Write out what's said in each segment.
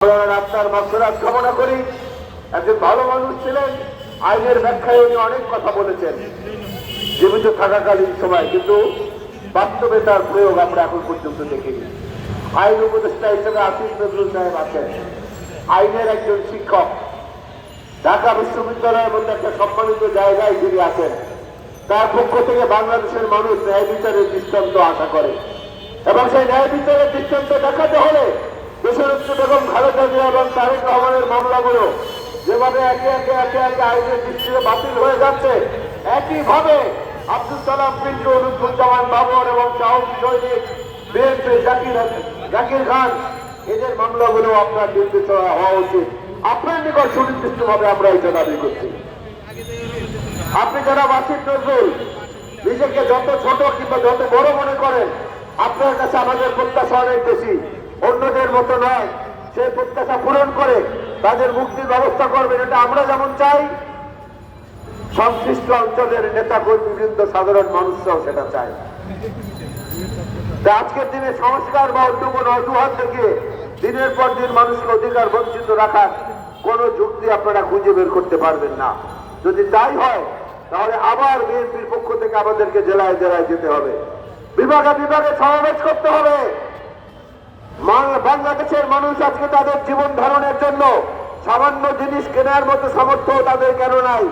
আপনার মাগফিরাত কামনা করি। একজন ভালো মানুষ ছিলেন, আইনের ব্যাখ্যায় উনি অনেক কথা বলেছেন জীবিত থাকাকালীন সময়, কিন্তু বাস্তবে তার প্রয়োগ আমরা এখন পর্যন্ত দেখিনি। আইন উপদেষ্টা হিসেবে আসিফ নজরুল সাহেব আছেন, আইনের একজন শিক্ষক, ঢাকা বিশ্ববিদ্যালয়ের মধ্যে একটা সম্মানিত জায়গায় তিনি আছেন। তার পক্ষ থেকে বাংলাদেশের মানুষ ন্যায় বিচারের দৃষ্টান্ত আশা করে, এবং সেই ন্যায় বিচারের দৃষ্টান্ত দেখাতে হলে দেশনেত্রী বেগম খালেদা জিয়া এবং তারেক রহমানের মামলাগুলো যেভাবে একে একে আইনের দৃষ্টিতে বাতিল হয়ে যাচ্ছে, একইভাবে আব্দুল সালাম পিন্টু, লুৎফুজ্জামান বাবর এবং সাহসী সৈনিক বিএনপি জাকির খান, এদের মামলাগুলো আপনার নির্দেশনা হওয়া উচিত। আপনার নিকট সুনির্দিষ্টভাবে আমরা এটা দাবি করছি। আপনি যারা আসিফ নজরুল নিজেকে যত ছোট কিংবা যত বড় মনে করেন, আপনার কাছে আমাদের প্রত্যাশা অনেক বেশি। অন্যদের মতো নয়, সেই প্রত্যাশা পূরণ করে তাদের মুক্তির ব্যবস্থা করবেন, এটা আমরা যেমন চাই, সংশ্লিষ্ট অঞ্চলের নেতা কর্মীবৃন্দ, সাধারণ মানুষরাও সেটা চায়। আজকের দিনে সংস্কার বা অন্য কোনো অজুহাত থেকে দিনের পর দিন মানুষকে অধিকার বঞ্চিত রাখার কোন যুক্তি আপনারা খুঁজে বের করতে পারবেন না। যদি তাই হয়, তাহলে আবার বিএনপির পক্ষ থেকে আমাদেরকে জেলায় জেলায় যেতে হবে, বিভাগে বিভাগে সমাবেশ করতে হবে। বাংলাদেশের মানুষ আজকে তাদের জীবন ধারণের জন্য সামান্য জিনিস কেনার মতো সামর্থ্য তাদের কেন নাই?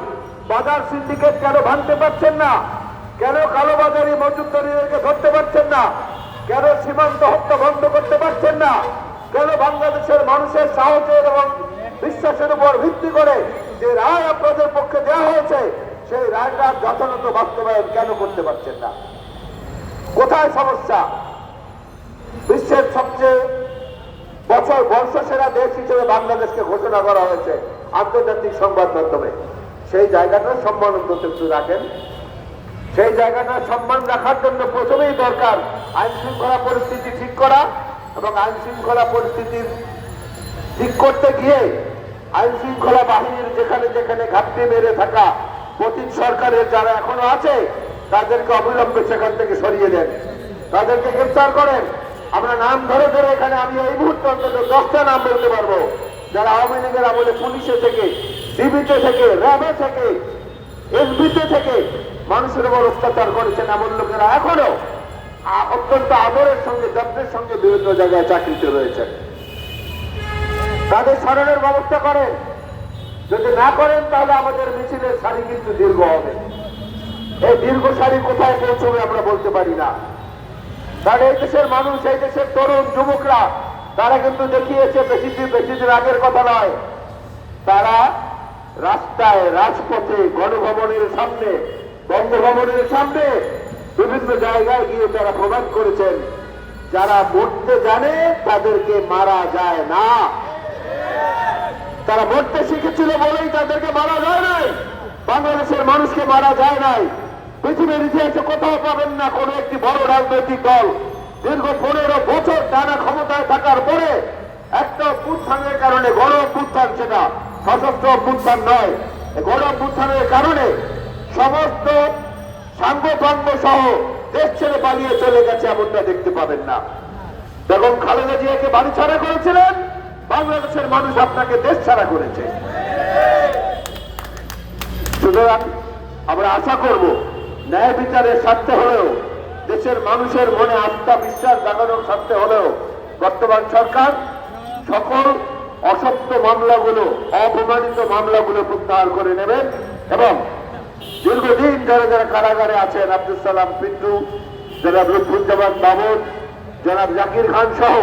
বাজার সিন্ডিকেট কেন ভাঙতে পারছেন না? কেন কালোবাজারি মজুতদারীদেরকে ধরতে পারছেন না? কেন সীমান্ত হত্যা বন্ধ করতে পারছেন না? কেন বাংলাদেশের মানুষের সাহসের এবং বিশ্বাসের উপর ভিত্তি করে যে রায় আপনাদের পক্ষে দেওয়া হয়েছে, সেই রায়টার যথাযথ বাস্তবায়ন কেন করতে পারছেন না? কোথায় সমস্যা? বিশ্বের সবচেয়ে বর্ষসেরা দেশ হিসেবে বাংলাদেশকে ঘোষণা করা হয়েছে আন্তর্জাতিক সংবাদ মাধ্যমে। সেই জায়গাটার সম্মান অন্তত একটু রাখেন। সেই জায়গাটার সম্মান রাখার জন্য প্রথমেই দরকার আইন শৃঙ্খলা পরিস্থিতি ঠিক করা, এবং আইন শৃঙ্খলা পরিস্থিতি ঠিক করতে গিয়ে আইন শৃঙ্খলা বাহিনীর যেখানে যেখানে ঘাটতি মেরে থাকা পতিত সরকারের যারা এখনো আছে, তাদেরকে অবিলম্বে সেখান থেকে সরিয়ে দেন, তাদেরকে গ্রেফতার করেন। আমরা নাম ধরে ধরে এখানে আমি এই মুহূর্তে অন্তত 10টা নাম বলতে পারবো, যারা আওয়ামী লীগের আমলে পুলিশে থেকে, ডিবিতে থেকে, র্যাবে থেকে, এসবিতে থেকে মানুষের উপর অত্যাচার করেছেন। এমন লোকেরা এখনো অত্যন্ত আদরের সঙ্গে, যত্নের সঙ্গে বিভিন্ন জায়গায় চাকরিতে রয়েছেন। তাদের সরানোর ব্যবস্থা করেন। যদি না করেন, তাহলে আমাদের মিছিলের সারি কিন্তু দীর্ঘ হবে। এই দীর্ঘ সারি কোথায় পৌঁছবে আমরা বলতে পারি না। কারণ এই দেশের মানুষ, এই দেশের তরুণ যুবকরা, তারা কিন্তু দেখিয়েছে বেশি দিন আগের কথা নয়, তারা রাস্তায়, রাজপথে, গণভবনের সামনে, বঙ্গভবনের সামনে বিভিন্ন জায়গায় গিয়ে তারা প্রমাণ করেছেন, যারা মরতে জানে তাদেরকে মারা যায় না। তারা মরতে শিখেছিল বলেই তাদেরকে মারা যায় নাই। বাংলাদেশের মানুষকে মারা যায় নাই। পৃথিবীর ইতিহাসে কোথাও পাবেন না কোন একটি বড় রাজনৈতিক দল দীর্ঘ 15 বছর টানা ক্ষমতায় থাকার পরে একটা অভ্যুত্থানের কারণে, গণ অভ্যুত্থান, সেটা সশস্ত্র অভ্যুত্থান নয়, গণ অভ্যুত্থানের কারণে সমস্ত সাঙ্গপাঙ্গ সহ দেশ ছেড়ে পালিয়ে চলে গেছে, এমনটা দেখতে পাবেন না। বেগম খালেদা জিয়াকে বাড়ি ছাড়া করেছিলেন, বাংলাদেশের মানুষ আপনাকে দেশ ছাড়া করেছে। সুতরাং আমরা আশা করব, ন্যায় বিচারের স্বার্থে হলেও, দেশের মানুষের মনে আস্থা বিশ্বাস জাগানোর স্বার্থে হলেও বর্তমান সরকার সকল অসত্য মামলাগুলো, অপ্রমাণিত মামলাগুলো প্রত্যাহার করে নেবেন, এবং দীর্ঘদিন যারা যারা কারাগারে আছেন, আব্দুল সালাম পিন্টু, জনাব লুৎফুজ্জামান বাবর, জনাব জাকির খান সহ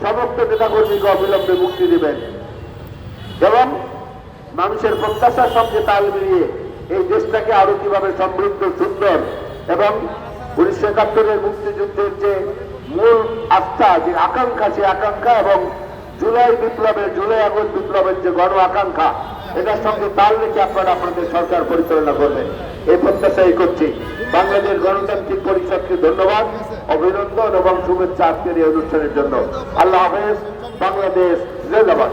সমস্ত নেতাকর্মীকে অবিলম্বে মুক্তি দেবেন, এবং মানুষের প্রত্যাশার সঙ্গে তাল মিলিয়ে এই দেশটাকে আরো কিভাবে সমৃদ্ধ, সুন্দর, এবং 1971-এর মুক্তিযুদ্ধের যে মূল আস্থা, যে আকাঙ্ক্ষা, সে আকাঙ্ক্ষা, এবং জুলাই আগস্ট বিপ্লবের যে গণ আকাঙ্ক্ষা, এটার সঙ্গে তাল রেখে আপনারা আপনাদের সরকার পরিচালনা করবেন, এই প্রত্যাশাই করছি। বাংলাদেশ গণতান্ত্রিক পরিষদকে ধন্যবাদ, অভিনন্দন এবং শুভেচ্ছা আজকের এই অনুষ্ঠানের জন্য। আল্লাহ হাফেজ। বাংলাদেশ জিন্দাবাদ।